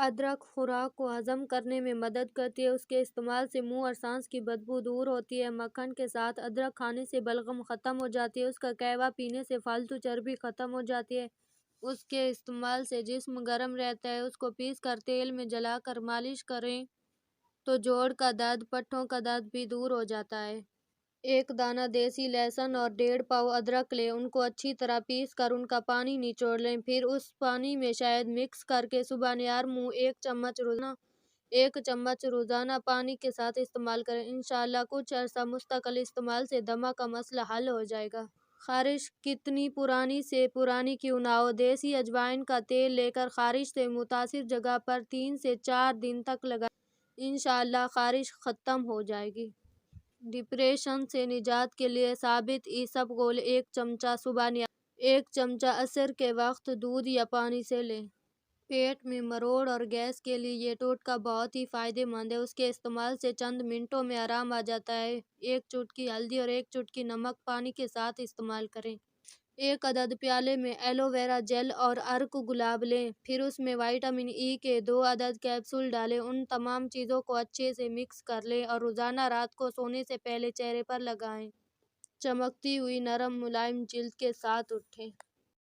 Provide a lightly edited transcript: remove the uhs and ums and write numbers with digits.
ادرک خوراک کو ہضم کرنے میں مدد کرتی ہے۔ اس کے استعمال سے منہ اور سانس کی بدبو دور ہوتی ہے۔ مکھن کے ساتھ ادرک کھانے سے بلغم ختم ہو جاتی ہے۔ اس کا قہوہ پینے سے فالتو چربی ختم ہو جاتی ہے۔ اس کے استعمال سے جسم گرم رہتا ہے۔ اس کو پیس کر تیل میں جلا کر مالش کریں تو جوڑ کا درد، پٹھوں کا درد بھی دور ہو جاتا ہے۔ ایک دانہ دیسی لہسن اور 1.5 پاؤ ادرک لیں، ان کو اچھی طرح پیس کر ان کا پانی نچوڑ لیں، پھر اس پانی میں شہد مکس کرکے صبح نہار منہ 1 چمچ روزانہ پانی کے ساتھ استعمال کریں۔ انشاءاللہ کچھ عرصہ مستقل استعمال سے دمہ کا مسئلہ حل ہو جائے گا۔ خارش کتنی پرانی سے پرانی کیوں نہ ہو، دیسی اجوائن کا تیل لے کر خارش سے متاثر جگہ پر 3 سے 4 دن تک لگائیں، انشاءاللہ خارش ختم ہو جائے گی۔ ڈپریشن سے نجات کے لیے ثابت اسبغول 1 چمچہ صبح نہار، 1 چمچہ عصر کے وقت دودھ یا پانی سے لیں۔ پیٹ میں مروڑ اور گیس کے لیے یہ ٹوٹکا بہت ہی فائدہ مند ہے۔ اس کے استعمال سے چند منٹوں میں آرام آ جاتا ہے۔ 1 چٹکی ہلدی اور 1 چٹکی نمک پانی کے ساتھ استعمال کریں۔ 1 عدد پیالے میں ایلو ویرا جیل اور عرق گلاب لیں، پھر اس میں وٹامن ای کے 2 عدد کیپسول ڈالیں۔ ان تمام چیزوں کو اچھے سے مکس کر لیں اور روزانہ رات کو سونے سے پہلے چہرے پر لگائیں۔ چمکتی ہوئی نرم ملائم جلد کے ساتھ اٹھیں۔